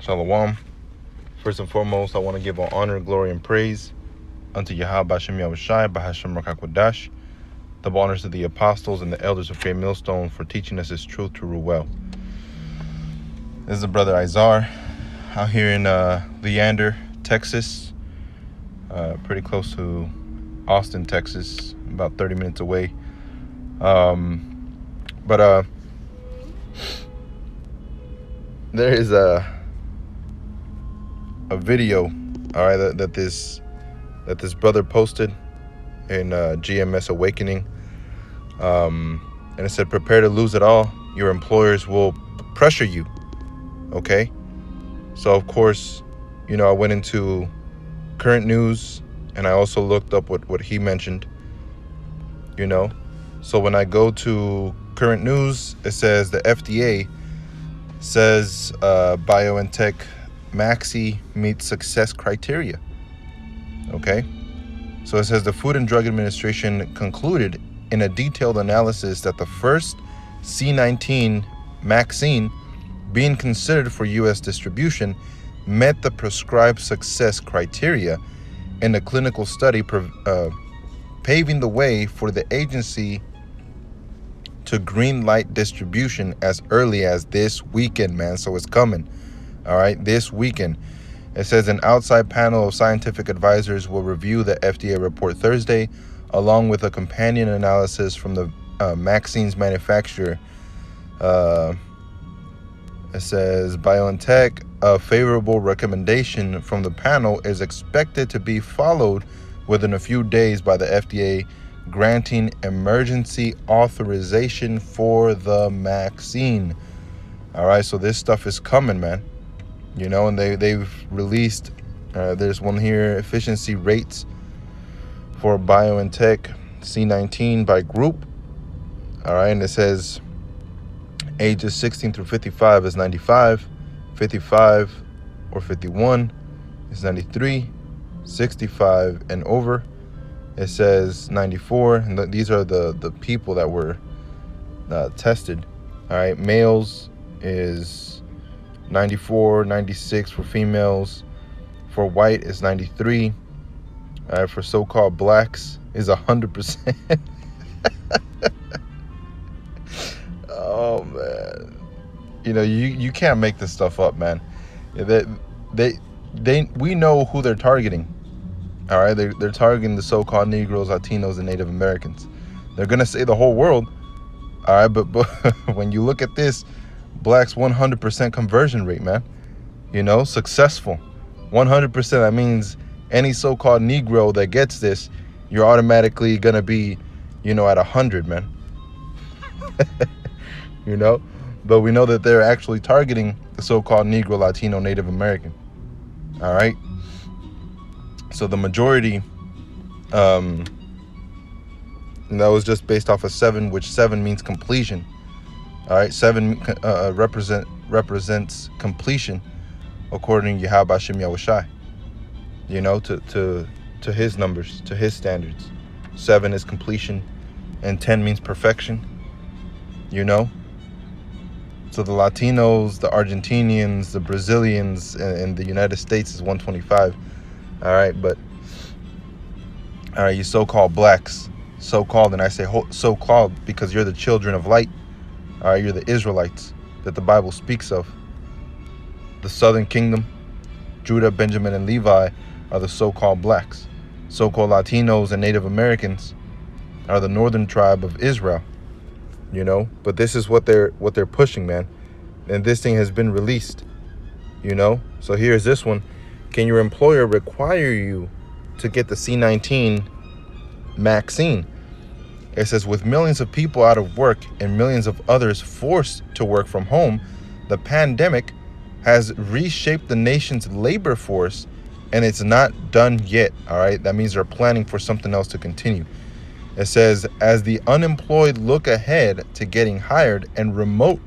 Shalom. First and foremost, I want to give all honor, glory, and praise unto Yahweh Bashem Yahushai, Bahashem Rakakwadash, double honors to the apostles and the elders of Great Millstone for teaching us His truth to rule well. This is the brother Izar out here in Leander, Texas, pretty close to Austin, Texas, about 30 minutes away. But there is a video, all right, that this brother posted in GMS Awakening, and it said, "Prepare to lose it all. Your employers will pressure you." Okay, so of course, I went into current news and I also looked up what he mentioned. So when I go to current news, it says the FDA says BioNTech Maxxy meets success criteria. Okay, so it says the Food and Drug Administration concluded in a detailed analysis that the first C19 vaccine being considered for U.S. distribution met the prescribed success criteria in a clinical study, paving the way for the agency to green light distribution as early as this weekend, man. So it's coming. All right, this weekend. It says an outside panel of scientific advisors will review the FDA report Thursday, along with a companion analysis from the vaccine's manufacturer. It says BioNTech, a favorable recommendation from the panel is expected to be followed within a few days by the FDA granting emergency authorization for the vaccine. All right, so this stuff is coming, man. And they've released, there's one here, efficiency rates for BioNTech C19 by group. All right, and it says ages 16 through 55 is 95, 55 or 51 is 93, 65 and over, it says 94, and these are the people that were tested. All right, males is 94, 96 for females. For white is 93. All right, for so-called blacks is 100%. Oh man, you can't make this stuff up, man. We know who they're targeting. All right, they're targeting the so-called Negroes, Latinos, and Native Americans. They're gonna say the whole world. All right, but when you look at this, blacks 100% conversion rate, man. Successful 100%. That means any so-called Negro that gets this, you're automatically gonna be at 100, man. But we know that they're actually targeting the so-called Negro, Latino, Native American. All right, so the majority, and that was just based off of 7, which 7 means completion. All right, 7 represents completion according to Yahweh Bashem Yahushai. To his numbers, to his standards. 7 is completion, and 10 means perfection. So the Latinos, the Argentinians, the Brazilians, and the United States is 125. All right, but you so-called blacks, so-called, and I say so-called because you're the children of light. All right, you're the Israelites that the Bible speaks of. The southern kingdom, Judah, Benjamin, and Levi are the so-called blacks. So-called Latinos and Native Americans are the northern tribe of Israel. But this is what they're pushing, man. And this thing has been released. So here's this one. Can your employer require you to get the C19 vaccine? It says, with millions of people out of work and millions of others forced to work from home, the pandemic has reshaped the nation's labor force, and it's not done yet. All right, that means they're planning for something else to continue. It says, as the unemployed look ahead to getting hired and remote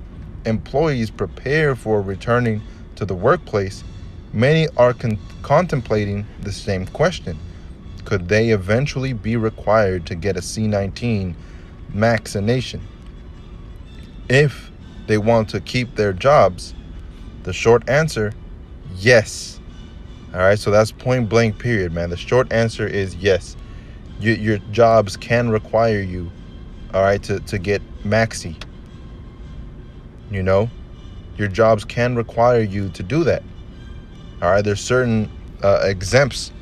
employees prepare for returning to the workplace, many are contemplating the same question. Could they eventually be required to get a C19 vaccination? If they want to keep their jobs, the short answer Yes. All right, so that's point blank period, man. The short answer is yes. Your jobs can require you, all right, to get Maxxy. You know, your jobs can require you to do that. All right, there's certain exempts,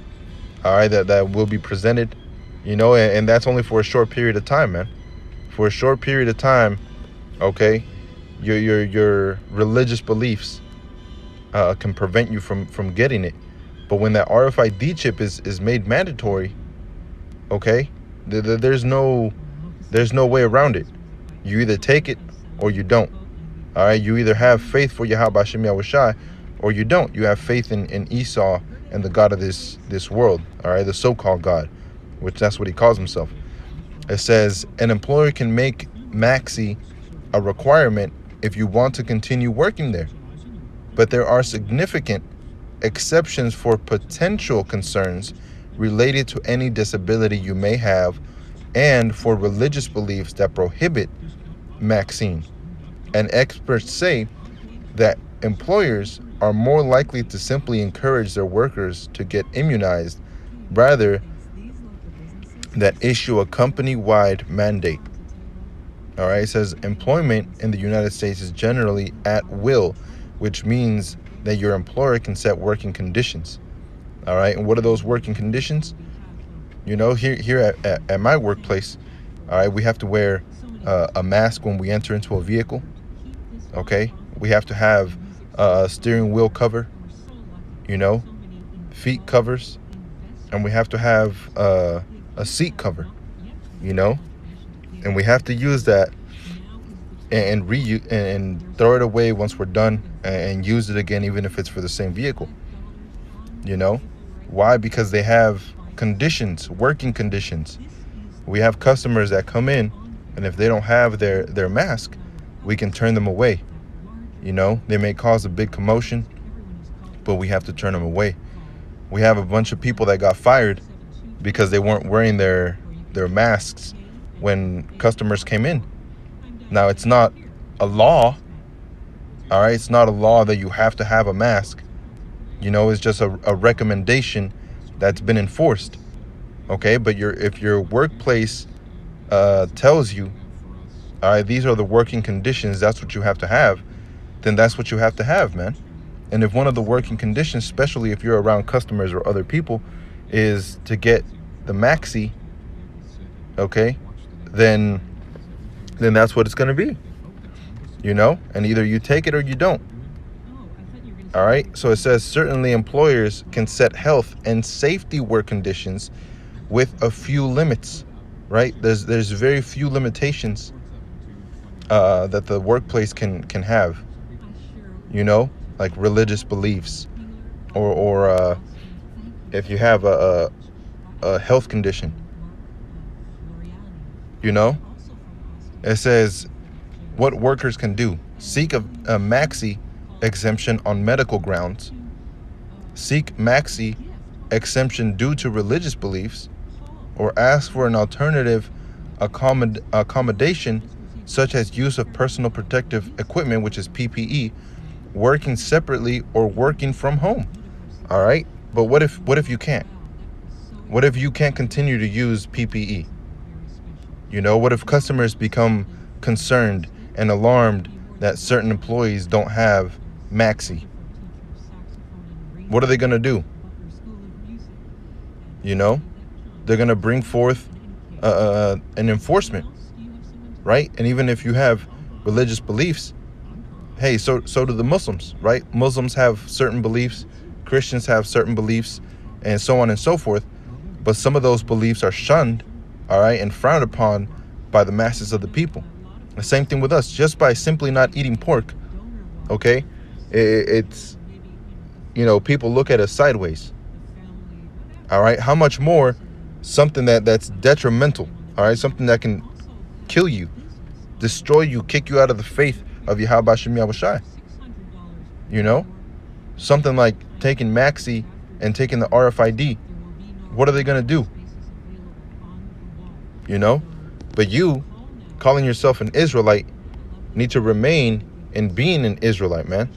all right, that will be presented, and that's only for a short period of time, man. For a short period of time, okay, your religious beliefs can prevent you from getting it. But when that RFID chip is made mandatory, okay, there's no way around it. You either take it or you don't. All right, you either have faith for Yahweh Hashem Yahushai or you don't. You have faith in Esau and the God of this world, all right, the so-called God, which that's what he calls himself. It says an employer can make Maxxy a requirement if you want to continue working there, but there are significant exceptions for potential concerns related to any disability you may have and for religious beliefs that prohibit Maxxy. And experts say that employers are more likely to simply encourage their workers to get immunized rather than issue a company-wide mandate. All right, it says employment in the United States is generally at will, which means that your employer can set working conditions. All right, and what are those working conditions? Here at my workplace, all right, we have to wear a mask when we enter into a vehicle. Okay, we have to have a steering wheel cover, feet covers, and we have to have a seat cover, and we have to use that and reuse and throw it away once we're done and use it again, even if it's for the same vehicle. Why? Because they have conditions, working conditions. We have customers that come in, and if they don't have their mask, we can turn them away. They may cause a big commotion, but we have to turn them away. We have a bunch of people that got fired because they weren't wearing their masks when customers came in. Now, it's not a law, all right? It's not a law that you have to have a mask. It's just a recommendation that's been enforced, okay? But if your workplace tells you, all right, these are the working conditions, that's what you have to have, then that's what you have to have, man. And if one of the working conditions, especially if you're around customers or other people, is to get the Maxxy, okay, then that's what it's going to be, and either you take it or you don't. All right, so it says certainly employers can set health and safety work conditions with a few limits, right? There's very few limitations that the workplace can have, like religious beliefs or if you have a health condition, It says what workers can do: seek a Maxxy exemption on medical grounds, seek Maxxy exemption due to religious beliefs, or ask for an alternative accommodation such as use of personal protective equipment, which is PPE, working separately or working from home. All right, but what if you can't? What if you can't continue to use PPE? What if customers become concerned and alarmed that certain employees don't have Maxxy? What are they going to do? They're going to bring forth an enforcement, right? And even if you have religious beliefs, hey, so do the Muslims, right? Muslims have certain beliefs, Christians have certain beliefs, and so on and so forth. But some of those beliefs are shunned, all right, and frowned upon by the masses of the people. The same thing with us. Just by simply not eating pork, okay, it's, people look at us sideways. All right, how much more something that's detrimental, all right, something that can kill you, destroy you, kick you out of the faith of Yahweh Hashem Yahushai. Something like taking Maxxy and taking the RFID. What are they going to do? But you, calling yourself an Israelite, need to remain in being an Israelite, man.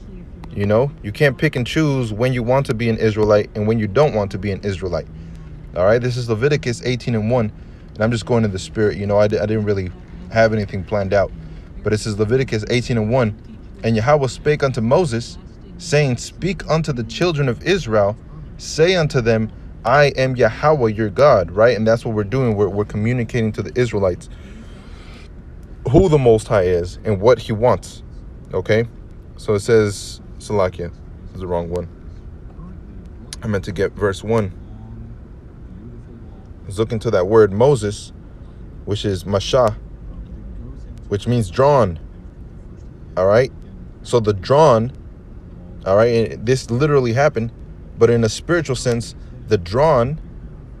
You know, you can't pick and choose when you want to be an Israelite and when you don't want to be an Israelite. All right, this is Leviticus 18:1, and I'm just going in the spirit. You know, I didn't really have anything planned out, but this is Leviticus 18:1, and Yahweh spake unto Moses, saying, Speak unto the children of Israel, say unto them, I am Yahweh your God. Right, and that's what we're doing. We're communicating to the Israelites who the Most High is and what He wants. Okay, so it says, Salakia, this is the wrong one. I meant to get verse 1. Let's look into that word Moses, which is Mashah, which means drawn. All right. So the drawn, all right, and this literally happened, but in a spiritual sense, the drawn,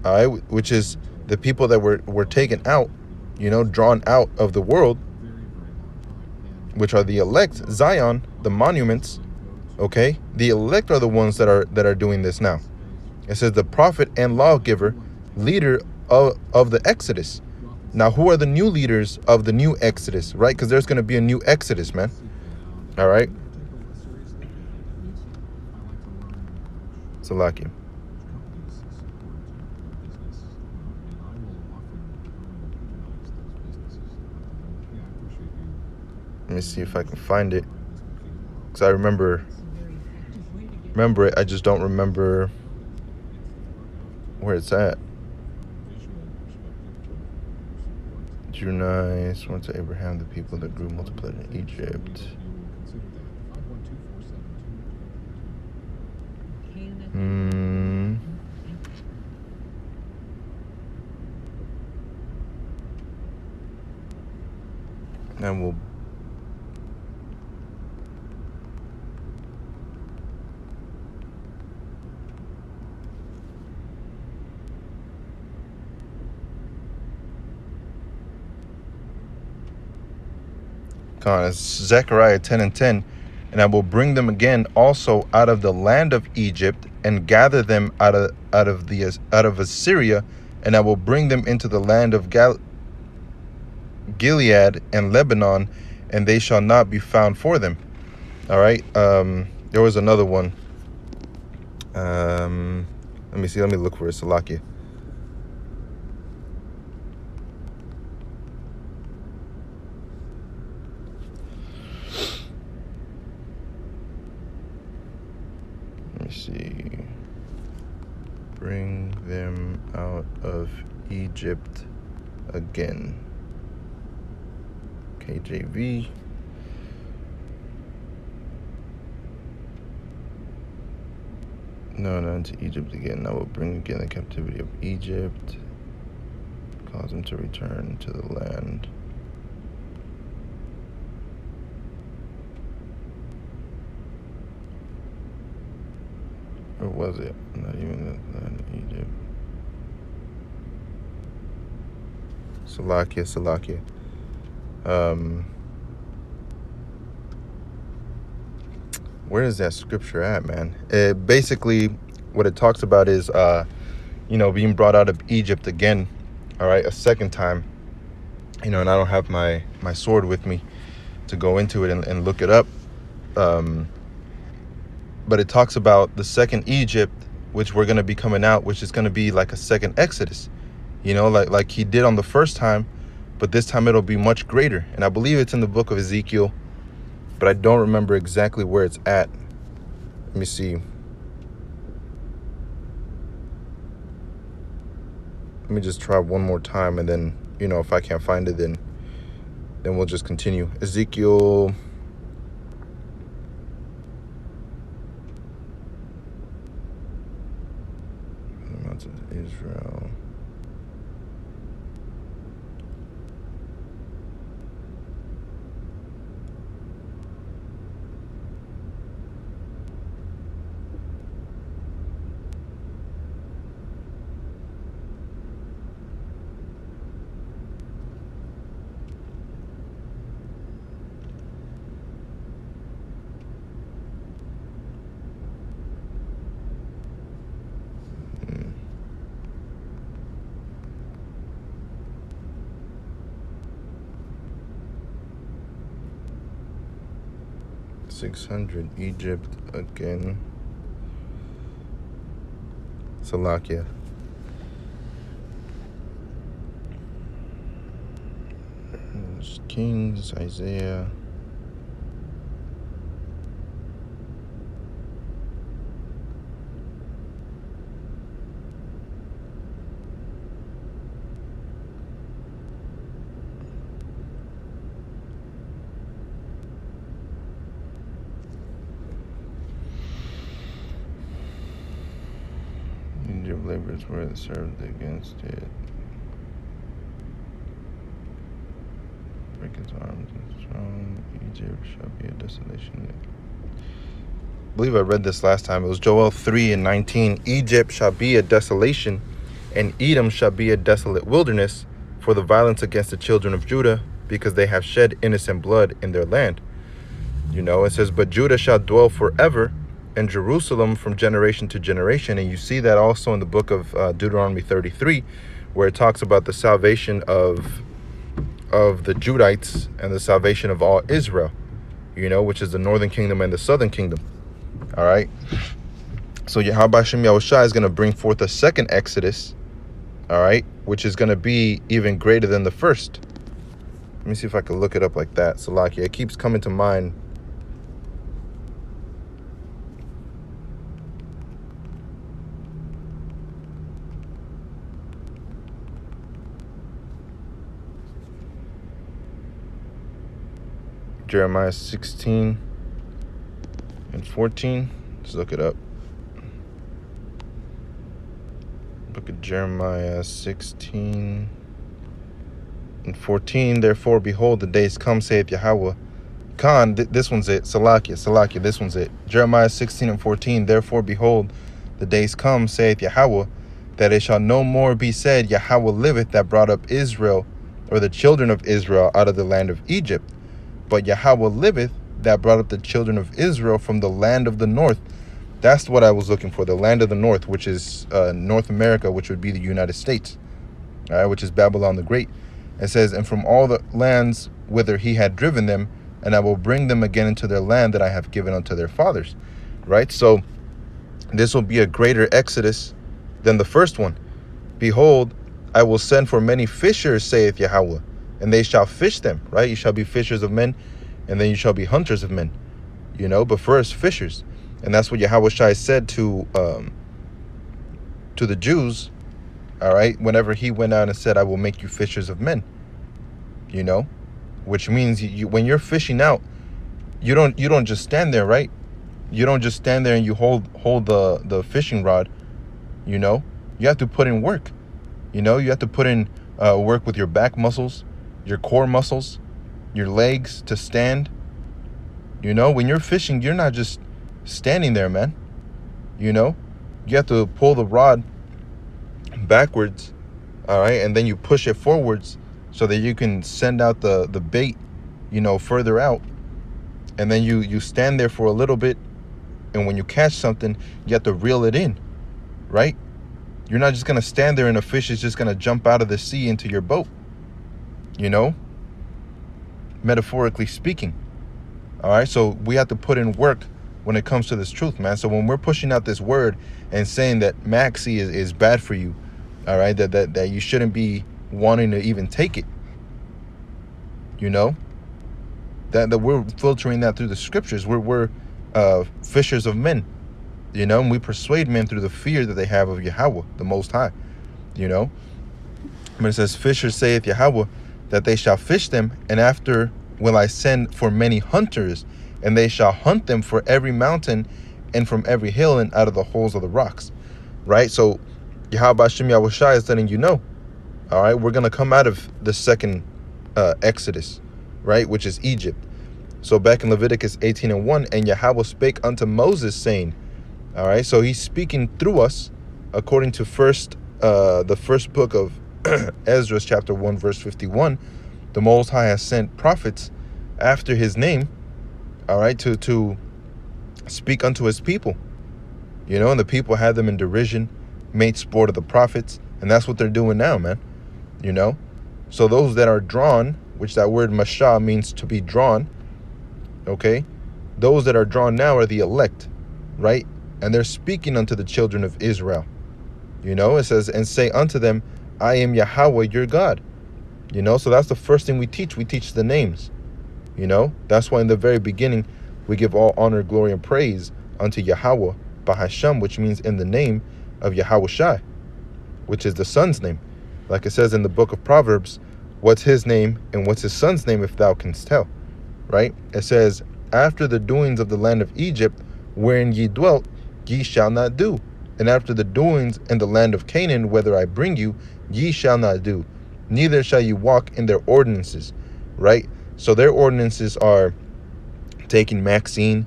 all right, which is the people that were taken out, you know, drawn out of the world, which are the elect, Zion, the monuments. Okay, the elect are the ones that are doing this now. It says the prophet and lawgiver, leader of the Exodus. Now, who are the new leaders of the new Exodus, right? Because there's going to be a new Exodus, man. All right. Salaki. Let me see if I can find it. Because I remember it. I just don't remember where it's at. Junai, sworn to Abraham, the people that grew multiplied in Egypt. And we'll it's Zechariah 10:10, and I will bring them again also out of the land of Egypt and gather them out of Assyria, and I will bring them into the land of Gilead and Lebanon, and they shall not be found for them. All right. There was another one. Let me see. Let me look for it. Salakia. Let me see. Bring them out of Egypt again. KJV. No, not into Egypt again. I will bring again the captivity of Egypt. Cause them to return to the land. Or was it? Not even the land of Egypt. Salakia. Where is that scripture at, man? Basically, what it talks about is, being brought out of Egypt again, all right, a second time, and I don't have my sword with me to go into it and look it up, but it talks about the second Egypt, which we're going to be coming out, which is going to be like a second Exodus, like he did on the first time, but this time it'll be much greater. And I believe it's in the book of Ezekiel, but I don't remember exactly where it's at. Let me see. Let me just try one more time, and then, if I can't find it, then we'll just continue. Ezekiel. The mountains of Israel. 600, Egypt again. Salakia. Kings, Isaiah. Egypt labors were served against it. Break its arms and strong. Egypt shall be a desolation. I believe I read this last time. It was Joel 3:19. Egypt shall be a desolation, and Edom shall be a desolate wilderness for the violence against the children of Judah, because they have shed innocent blood in their land. It says, but Judah shall dwell forever, and Jerusalem from generation to generation. And you see that also in the book of Deuteronomy 33, where it talks about the salvation of the Judites and the salvation of all Israel, which is the northern kingdom and the southern kingdom. All right. So Yahweh Shem Yahushua is going to bring forth a second Exodus, all right, which is going to be even greater than the first. Let me see if I can look it up like that. Salakia, it keeps coming to mind. Jeremiah 16 and 14. Let's look it up. Book of Jeremiah 16 and 14. Therefore, behold, the days come, saith Yahweh. This one's it. Salakia, this one's it. Jeremiah 16 and 14. Therefore, behold, the days come, saith Yahweh, that it shall no more be said, Yahweh liveth, that brought up Israel, or the children of Israel, out of the land of Egypt. But Yahweh liveth, that brought up the children of Israel from the land of the north. That's what I was looking for, the land of the north, which is North America, which would be the United States, all right, which is Babylon the Great. It says, and from all the lands whither he had driven them, and I will bring them again into their land that I have given unto their fathers. Right? So this will be a greater exodus than the first one. Behold, I will send for many fishers, saith Yahweh, and they shall fish them. Right? You shall be fishers of men, and then you shall be hunters of men. But first fishers. And that's what Yahweh Shai said to the Jews, all right, whenever he went out and said, I will make you fishers of men. Which means when you're fishing out, you don't just stand there, right? You don't just stand there and you hold the fishing rod. You have to put in work. You have to put in work with your back muscles, your core muscles, your legs to stand. When you're fishing, you're not just standing there, man. You have to pull the rod backwards, all right, and then you push it forwards so that you can send out the bait, further out, and then you stand there for a little bit, and when you catch something, you have to reel it in, right? You're not just gonna stand there and a fish is just gonna jump out of the sea into your boat, metaphorically speaking. All right, so we have to put in work when it comes to this truth, man. So when we're pushing out this word and saying that Maxxy is bad for you, all right, that you shouldn't be wanting to even take it, that we're filtering that through the scriptures. We're fishers of men, and we persuade men through the fear that they have of Yahweh, the Most High, But it says, fishers saith Yahweh, that they shall fish them, and after will I send for many hunters, and they shall hunt them for every mountain and from every hill and out of the holes of the rocks. Right? So Yahweh Shem Yahushua is letting all right, we're going to come out of the second Exodus, right, which is Egypt. So back in Leviticus 18:1, and Yahweh spake unto Moses, saying, all right, so he's speaking through us according to the first book of Ezra, chapter 1, verse 51. The Most High has sent prophets after his name, all right, to speak unto his people, and the people had them in derision, made sport of the prophets, and that's what they're doing now, man, So those that are drawn, which that word mashah means to be drawn, okay, those that are drawn now are the elect, right? And they're speaking unto the children of Israel. It says, and say unto them, I am Yahweh your God. So that's the first thing we teach. We teach the names. That's why in the very beginning we give all honor, glory, and praise unto Yahweh, Bahasham, which means in the name of Yahweh Shai, which is the son's name. Like it says in the book of Proverbs, what's his name and what's his son's name, if thou canst tell, right? It says, after the doings of the land of Egypt, wherein ye dwelt, ye shall not do. And after the doings in the land of Canaan, whither I bring you, ye shall not do. Neither shall you walk in their ordinances, right? So their ordinances are taking Maxxy,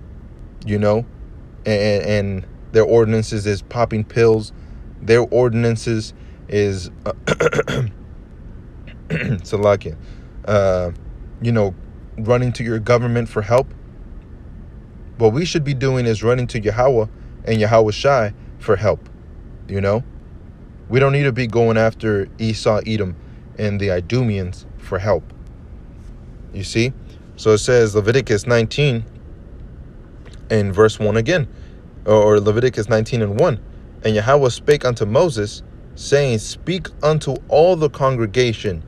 and their ordinances is popping pills. Their ordinances is Salakia, running to your government for help. What we should be doing is running to Yahweh and Yahweh Shai for help. We don't need to be going after Esau, Edom, and the Idumeans for help. You see? So it says Leviticus 19 and verse 1 again, or Leviticus 19 and 1. And Yahweh spake unto Moses, saying, speak unto all the congregation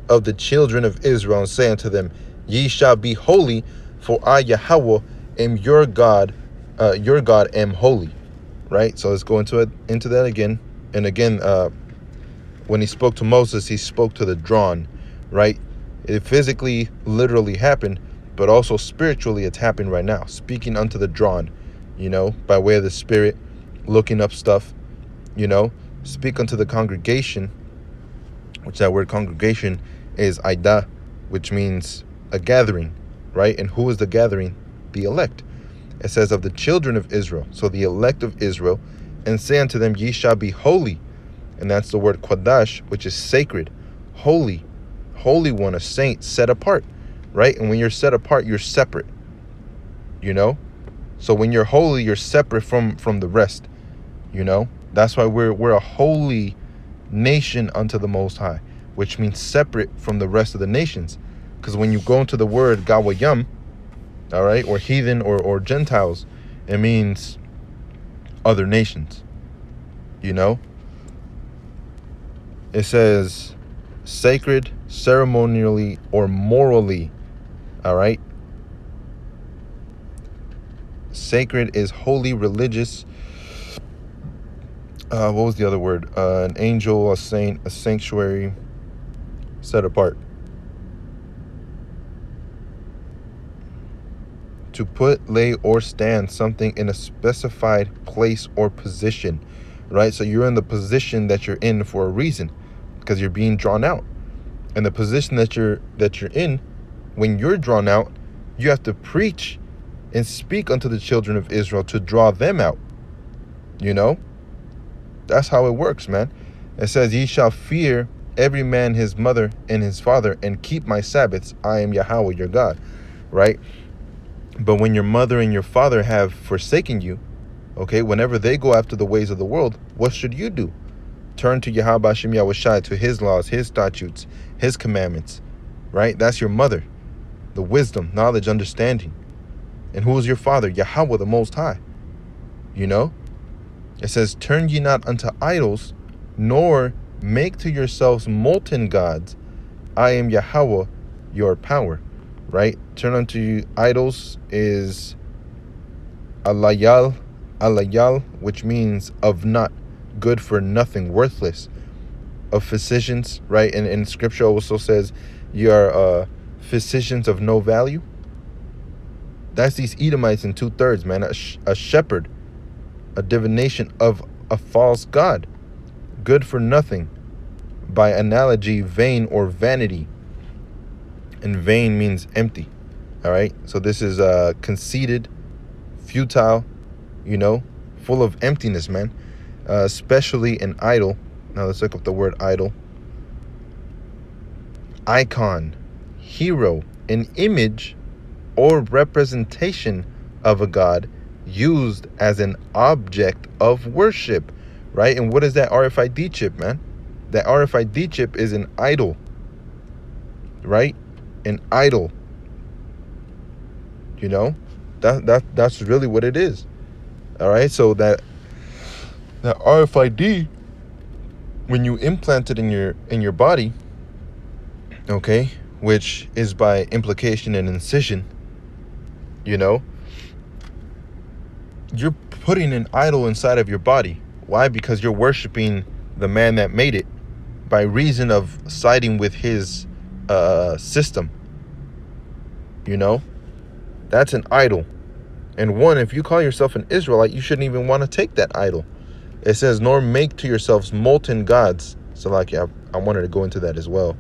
of the children of Israel, and say unto them, ye shall be holy, for I Yahweh am your God am holy. Right? So let's go into that again. And again, when he spoke to Moses, he spoke to the drawn, right? It physically, literally happened, but also spiritually it's happening right now. Speaking unto the drawn, by way of the Spirit, looking up stuff, speak unto the congregation, which that word congregation is Aida, which means a gathering, right? And who is the gathering? The elect. It says of the children of Israel, so the elect of Israel, and say unto them, ye shall be holy. And that's the word Quadash, which is sacred, holy one, a saint, set apart, right? And when you're set apart, you're separate, so when you're holy, you're separate from the rest, that's why we're a holy nation unto the Most High, which means separate from the rest of the nations. Because when you go into the word Gawayam, all right, or heathen or Gentiles, it means other nations, It says sacred, ceremonially, or morally, all right? Sacred is holy, religious. What was the other word? An angel, a saint, a sanctuary, set apart. To put, lay, or stand something in a specified place or position, right? So you're in the position that you're in for a reason, because you're being drawn out. And the position that you're in, when you're drawn out, you have to preach and speak unto the children of Israel to draw them out. That's how it works, man. It says, ye shall fear every man his mother and his father, and keep my Sabbaths. I am Yahweh your God, right? But when your mother and your father have forsaken you, okay, whenever they go after the ways of the world, what should you do? Turn to Yahweh Hashem Yahweh Shai, to his laws, his statutes, his commandments, right? That's your mother, the wisdom, knowledge, understanding. And who is your father? Yahweh, the Most High. It says, turn ye not unto idols, nor make to yourselves molten gods. I am Yahweh, your power, right? Turn unto you idols is alayal, which means of not, good for nothing, worthless. Of physicians, right? And scripture also says you are physicians of no value. That's these Edomites in 2/3, man. A shepherd, a divination of a false god, good for nothing. By analogy, vain or vanity. And vain means empty. All right. So this is conceited, futile, full of emptiness, man. Especially an idol. Now let's look up the word idol. Icon, hero, an image or representation of a god used as an object of worship, right? And what is that RFID chip, man? That RFID chip is an idol, right? An idol, That's really what it is. All right, so that RFID, when you implant it in your body, okay, which is by implication an incision, you know, you're putting an idol inside of your body. Why? Because you're worshiping the man that made it by reason of siding with his system. You know, that's an idol. And one, if you call yourself an Israelite, you shouldn't even want to take that idol. It says, nor make to yourselves molten gods. So like, yeah, I wanted to go into that as well.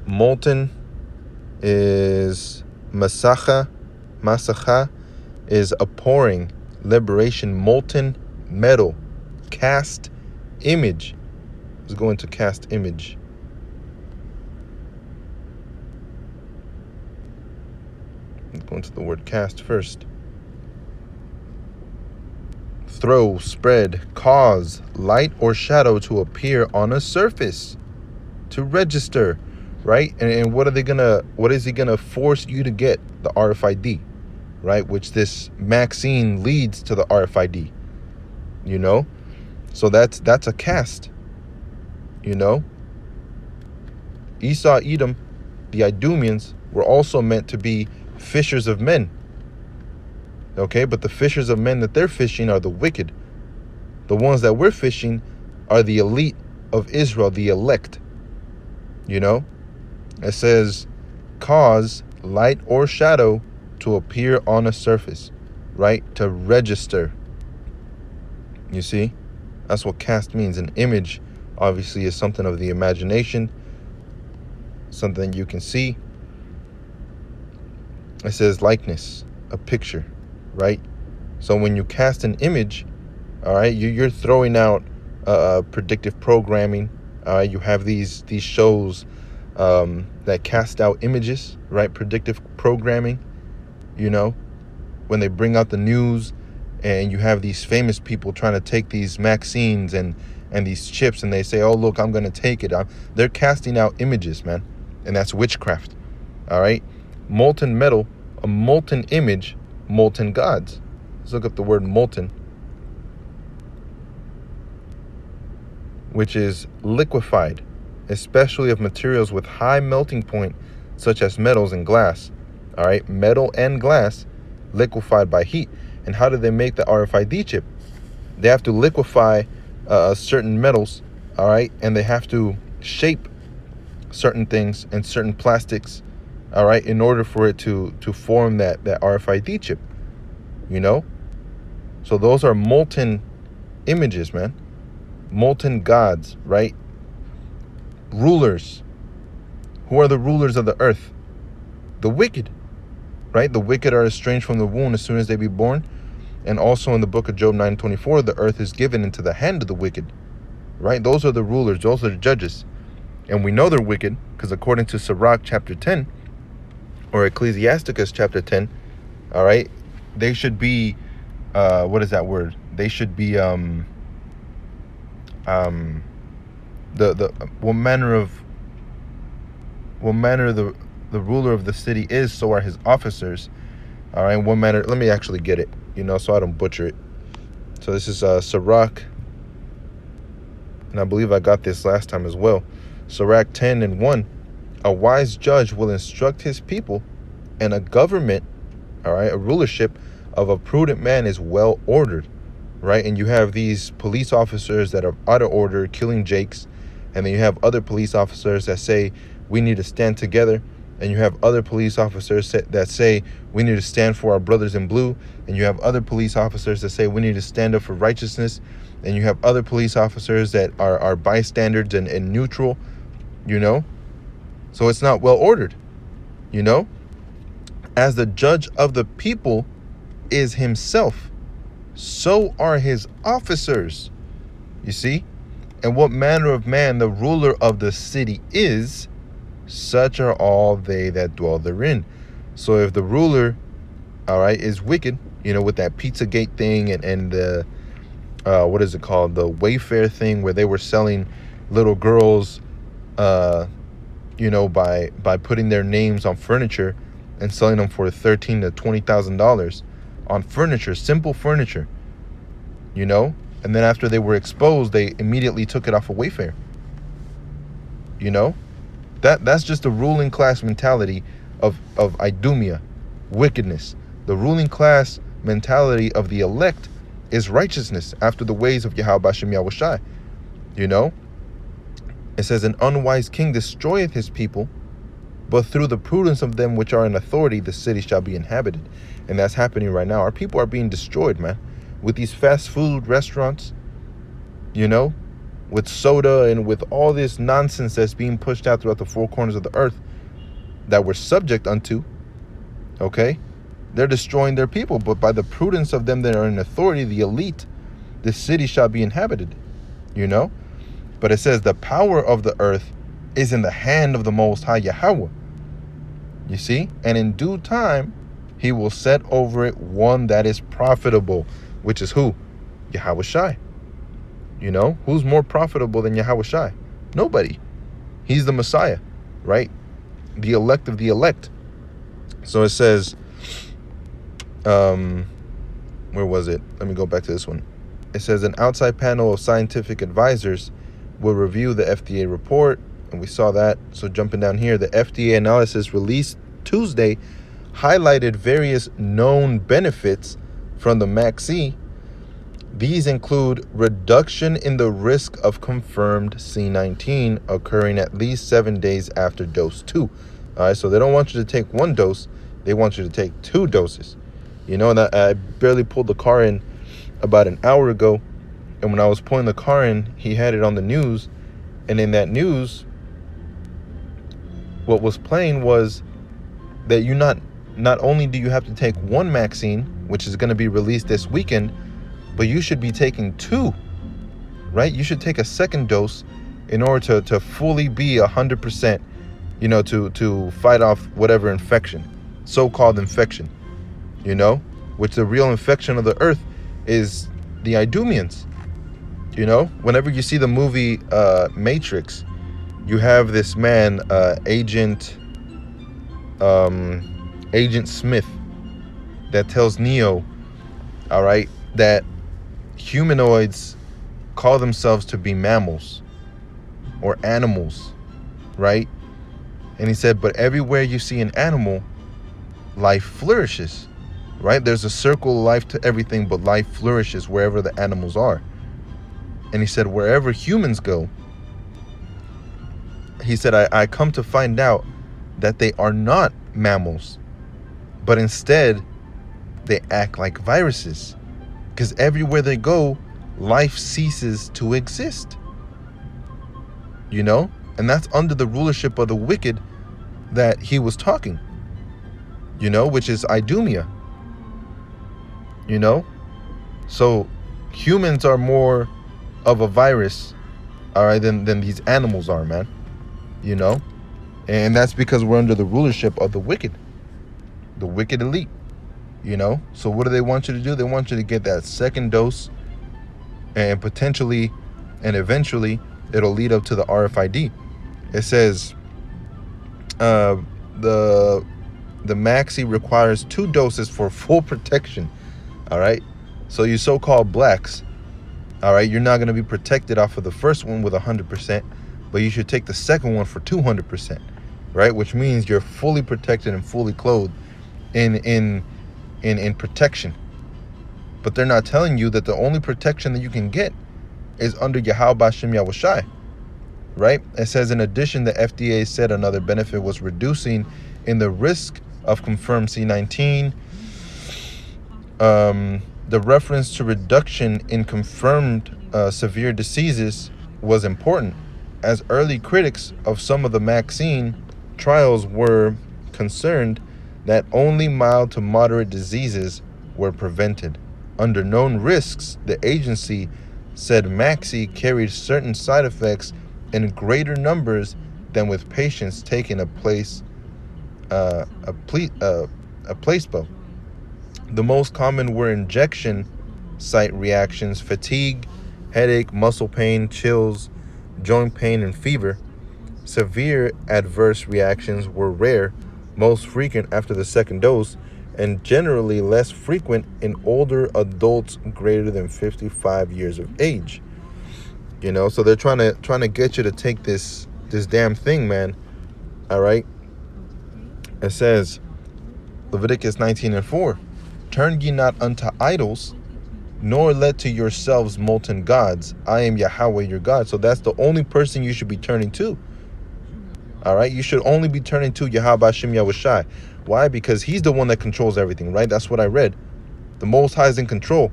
Molten is masacha. Masacha is a pouring, liberation, molten metal, cast image. Let's go into cast image. Let's go into the word cast first. Throw, spread, cause light or shadow to appear on a surface, to register, right? And what is he gonna force you to get? The RFID, right? Which this Maxxy leads to the RFID, you know? So that's a cast, you know? Esau, Edom, the Idumeans were also meant to be fishers of men. Okay, but the fishers of men that they're fishing are the wicked. The ones that we're fishing are the elite of Israel, the elect. You know? It says, cause light or shadow to appear on a surface, right? To register. You see? That's what cast means. An image, obviously, is something of the imagination, something you can see. It says likeness, a picture, right? So when you cast an image, all right, you're throwing out predictive programming. All right, you have these shows that cast out images, right? Predictive programming, you know, when they bring out the news and you have these famous people trying to take these Maxxys and these chips, and they say, oh, look, I'm going to take it. They're casting out images, man. And that's witchcraft. All right. Molten metal, a molten image, molten gods. Let's look up the word molten, which is liquefied, especially of materials with high melting point, such as metals and glass. All right, metal and glass liquefied by heat. And how do they make the RFID chip? They have to liquefy certain metals, all right, and they have to shape certain things and certain plastics, all right, in order for it to form that RFID chip, you know? So those are molten images, man. Molten gods, right? Rulers. Who are the rulers of the earth? The wicked, right? The wicked are estranged from the womb as soon as they be born. And also in the book of Job 9:24, the earth is given into the hand of the wicked, right? Those are the rulers. Those are the judges. And we know they're wicked because according to Sirach chapter 10, or Ecclesiasticus chapter 10, all right, they should be, what is that word? They should be, what manner the ruler of the city is, so are his officers. All right, what manner, let me actually get it, you know, so I don't butcher it. So this is Sirach, and I believe I got this last time as well. Sirach 10:1. A wise judge will instruct his people, and a government, all right, a rulership of a prudent man is well ordered, right? And you have these police officers that are out of order, killing jakes, and then you have other police officers that say we need to stand together, and you have other police officers that say we need to stand for our brothers in blue, and you have other police officers that say we need to stand up for righteousness, and you have other police officers that are bystanders and neutral, you know? So it's not well ordered, you know? As the judge of the people is himself, so are his officers. You see? And what manner of man the ruler of the city is, such are all they that dwell therein. So if the ruler, all right, is wicked, you know, with that Pizzagate thing and the, what is it called? The Wayfair thing where they were selling little girls, by putting their names on furniture and selling them for $13,000 to $20,000 on furniture, simple furniture, and then after they were exposed, they immediately took it off of Wayfair. That's just the ruling class mentality of idumia, wickedness. The ruling class mentality of the elect is righteousness after the ways of Yahweh Bashem Yahushai. It says, an unwise king destroyeth his people, but through the prudence of them which are in authority, the city shall be inhabited. And that's happening right now. Our people are being destroyed, man, with these fast food restaurants, with soda and with all this nonsense that's being pushed out throughout the four corners of the earth that we're subject unto. Okay? They're destroying their people, but by the prudence of them that are in authority, the elite, the city shall be inhabited. But it says the power of the earth is in the hand of the Most High Yahweh. You see? And in due time, he will set over it one that is profitable, which is who? Yahweh Shai. Who's more profitable than Yahweh Shai? Nobody. He's the Messiah, right? The elect of the elect. So it says, where was it? Let me go back to this one. It says an outside panel of scientific advisors will review the FDA report, and we saw that. So jumping down here, the FDA analysis released Tuesday highlighted various known benefits from the Maxxy. These include reduction in the risk of confirmed C19 occurring at least 7 days after dose 2. All right, so they don't want you to take one dose, they want you to take 2 doses. And I barely pulled the car in about an hour ago, and when I was pulling the car in, he had it on the news, and in that news, what was playing was that you not only do you have to take one Maxxy, which is going to be released this weekend, but you should be taking 2, right? You should take a second dose in order to fully be 100%, to fight off whatever infection, so-called infection, which the real infection of the earth is the Idumeans. Whenever you see the movie Matrix, you have this man, Agent Smith, that tells Neo, all right, that humanoids call themselves to be mammals or animals, right? And he said, but everywhere you see an animal, life flourishes, right? There's a circle of life to everything, but life flourishes wherever the animals are. And he said, wherever humans go, he said, I come to find out that they are not mammals, but instead they act like viruses, because everywhere they go, life ceases to exist. And that's under the rulership of the wicked that he was talking, which is Idumea. So humans are more of a virus, all right, than these animals are, man. And that's because we're under the rulership of the wicked elite. So what do they want you to do? They want you to get that second dose, and potentially and eventually it'll lead up to the RFID. It says the Maxxy requires 2 doses for full protection. All right, so you so-called blacks, all right, you're not going to be protected off of the first one with 100%, but you should take the second one for 200%, right? Which means you're fully protected and fully clothed in protection. But they're not telling you that the only protection that you can get is under Yahweh Bashem Yahushai, right? It says, in addition, the FDA said another benefit was reducing in the risk of confirmed C19. The reference to reduction in confirmed severe diseases was important, as early critics of some of the Maxxy trials were concerned that only mild to moderate diseases were prevented. Under known risks, the agency said Maxxy carried certain side effects in greater numbers than with patients taking a placebo. The most common were injection site reactions, fatigue, headache, muscle pain, chills, joint pain, and fever. Severe adverse reactions were rare, most frequent after the second dose, and generally less frequent in older adults greater than 55 years of age. So they're trying to get you to take this damn thing, man. All right. It says, Leviticus 19:4, turn ye not unto idols, nor let to yourselves molten gods. I am Yahweh your God. So that's the only person you should be turning to. All right. You should only be turning to Yahweh Hashem Yahushai. Why? Because he's the one that controls everything, right? That's what I read. The Most High is in control.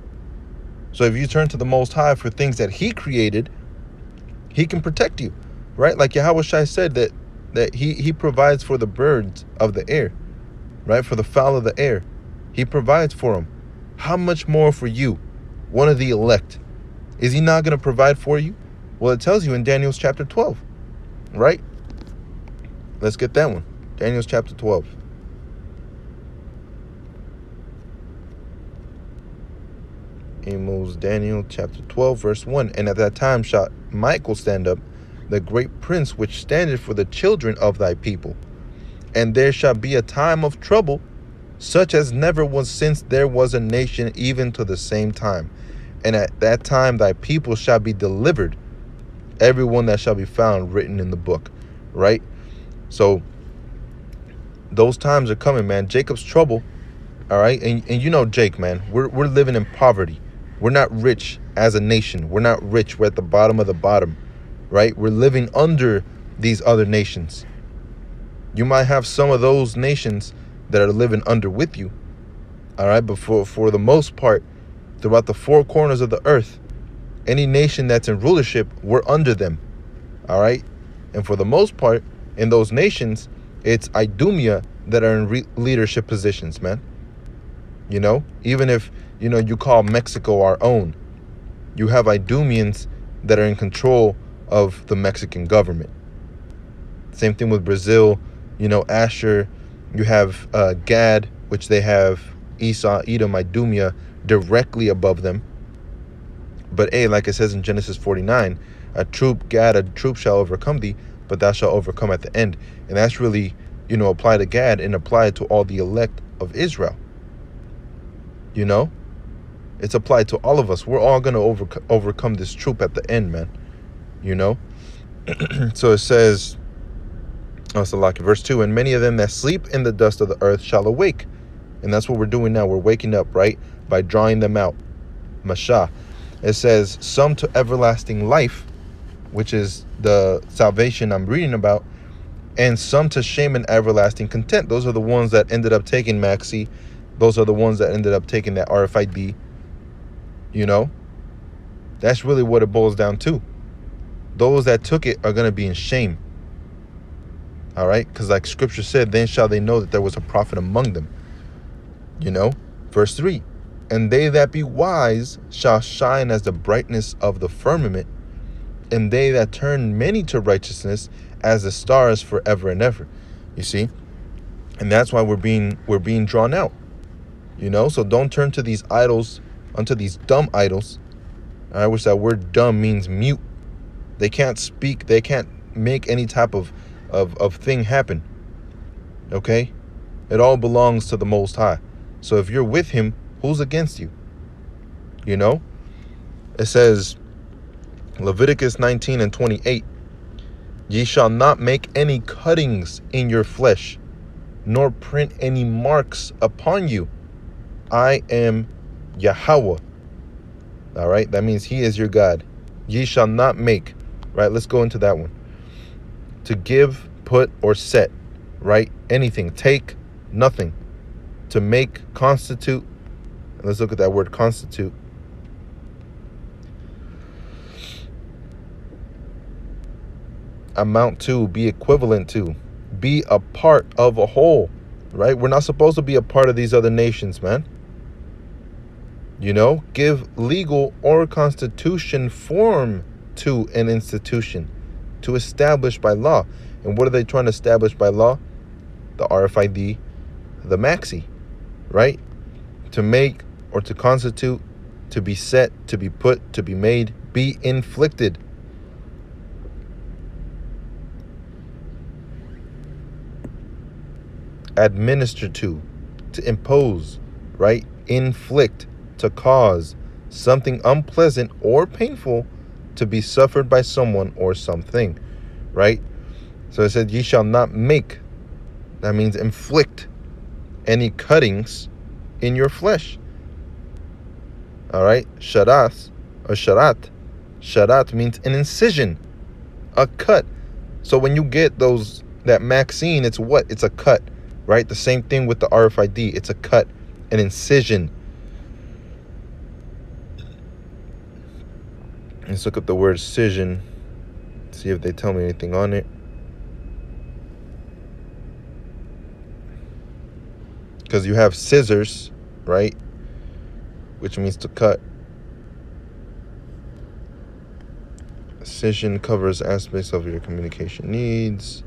So if you turn to the Most High for things that he created, he can protect you, right? Like Yahushai said that he provides for the birds of the air, right? For the fowl of the air. He provides for them. How much more for you, one of the elect? Is he not going to provide for you? Well, it tells you in Daniel's chapter 12, right? Let's get that one. Daniel's chapter 12. Amos, Daniel chapter 12, verse 1. And at that time shall Michael stand up, the great prince which standeth for the children of thy people. And there shall be a time of trouble, such as never was since there was a nation, even to the same time. And at that time thy people shall be delivered, everyone that shall be found written in the book. Right? So those times are coming, man. Jacob's trouble. All right. And you know Jake, man. We're living in poverty. We're not rich as a nation. We're not rich. We're at the bottom of the bottom, right? We're living under these other nations. You might have some of those nations that are living under with you, all right? But for the most part, throughout the four corners of the earth, any nation that's in rulership, we're under them, all right? And for the most part, in those nations, it's Idumea that are in leadership positions, man. Even if, you call Mexico our own, you have Idumeans that are in control of the Mexican government. Same thing with Brazil, Asher. You have Gad, which they have Esau, Edom, Idumea directly above them. But like it says in Genesis 49, a troop shall overcome thee, but thou shalt overcome at the end. And that's really, apply to Gad and apply it to all the elect of Israel. It's applied to all of us. We're all going to overcome this troop at the end, man. So it says, verse 2, and many of them that sleep in the dust of the earth shall awake. And that's what we're doing now. We're waking up, right? By drawing them out. Mashah. It says, some to everlasting life, which is the salvation I'm reading about, and some to shame and everlasting content. Those are the ones that ended up taking Maxxy. Those are the ones that ended up taking that RFID. That's really what it boils down to. Those that took it are going to be in shame. All right? Because like scripture said, then shall they know that there was a prophet among them. Verse 3. And they that be wise shall shine as the brightness of the firmament, and they that turn many to righteousness as the stars forever and ever. You see? And that's why we're being drawn out. So don't turn to these idols, unto ththese dumb idols. I wish that word dumb means mute. They can't speak. They can't make any type of thing happen. Okay? It all belongs to the Most High. So if you're with him, who's against you? It says, Leviticus 19:28, ye shall not make any cuttings in your flesh, nor print any marks upon you. I am Yahweh. All right, that means he is your God. Ye shall not make, right? Let's go into that one. To give, put, or set, right? Anything, take, nothing. To make, constitute. Let's look at that word, constitute. Amount to, be equivalent to, be a part of a whole, right? We're not supposed to be a part of these other nations, man. Give legal or constitution form to an institution, to establish by law. And what are they trying to establish by law? The RFID, the Maxxy, right? To make or to constitute, to be set, to be put, to be made, be inflicted. administer to impose, right? Inflict, to cause something unpleasant or painful to be suffered by someone or something, right? So it said, ye shall not make, that means inflict, any cuttings in your flesh. All right, sharas or sharat. Sharat means an incision, a cut. So when you get that Maxxy, it's what? It's a cut, right? The same thing with the RFID. It's a cut, an incision. Let's look up the word scission, see if they tell me anything on it. Because you have scissors, right? Which means to cut. Scission covers aspects of your communication needs.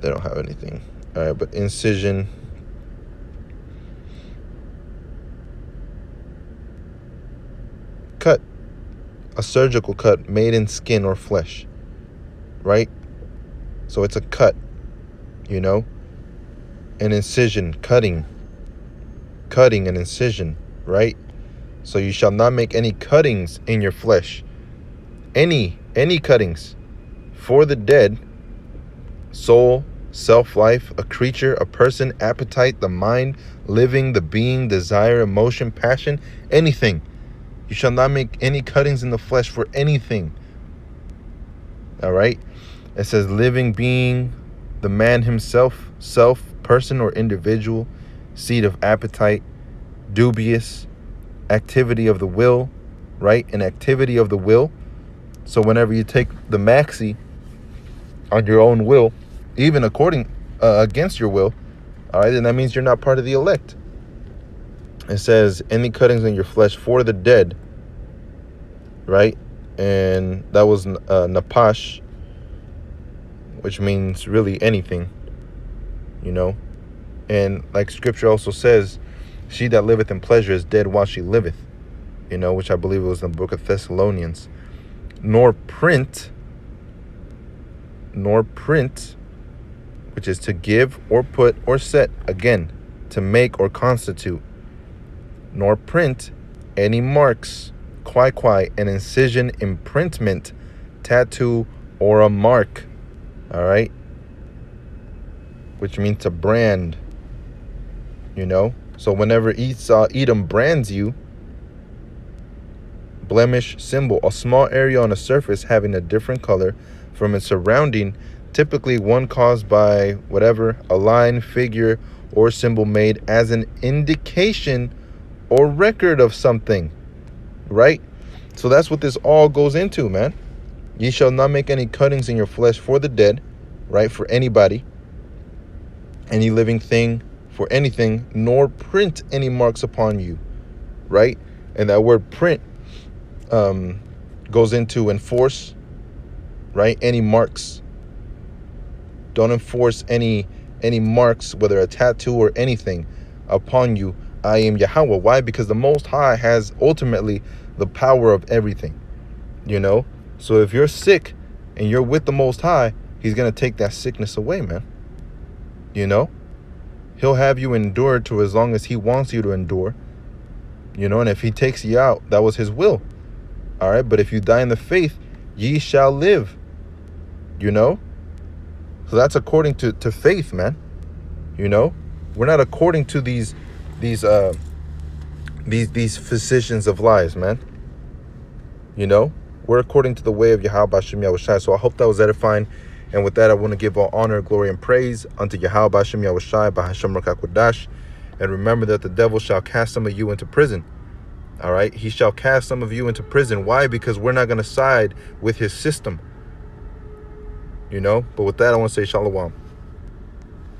They don't have anything. All right, but incision. Cut. A surgical cut made in skin or flesh, right? So it's a cut, you know? An incision, cutting, an incision, right? So you shall not make any cuttings in your flesh. Any cuttings for the dead, soul, self-life, a creature, a person, appetite, the mind, living, the being, desire, emotion, passion, anything. You shall not make any cuttings in the flesh for anything. All right? It says living being, the man himself, self, person or individual, seed of appetite, dubious, activity of the will, right? An activity of the will. So whenever you take the Maxxy on your own will, even against your will, all right, then that means you're not part of the elect. It says any cuttings in your flesh for the dead, right? And that was napash, which means really anything, you know. And like scripture also says, she that liveth in pleasure is dead while she liveth, you know, which I believe it was in the book of Thessalonians. Nor print, which is to give or put or set, again, to make or constitute. Nor print any marks, quai, an incision, imprintment, tattoo, or a mark, all right? Which means to brand, you know? So whenever Edom brands you, blemish, symbol, a small area on a surface having a different color from its surrounding, typically one caused by whatever, a line, figure, or symbol made as an indication or record of something, right? So that's what this all goes into, man. Ye shall not make any cuttings in your flesh for the dead, right? For anybody, any living thing, for anything, nor print any marks upon you, right? And that word print goes into enforce, right? Any marks. Don't enforce any marks, whether a tattoo or anything, upon you. I am Yahweh. Why? Because the Most High has ultimately the power of everything, you know? So if you're sick and you're with the Most High, he's going to take that sickness away, man. You know? He'll have you endure to as long as he wants you to endure, you know? And if he takes you out, that was his will. All right, but if you die in the faith, ye shall live, you know? So that's according to faith, man. You know? We're not according to these physicians of lies, man. You know? We're according to the way of Yahweh Bashem Yahushai. So I hope that was edifying. And with that, I want to give all honor, glory, and praise unto Yahweh Bashem Yahushai, Bahashem Rakakwadash. And remember that the devil shall cast some of you into prison. All right, he shall cast some of you into prison. Why? Because we're not going to side with his system, you know. But with that, I want to say shalom.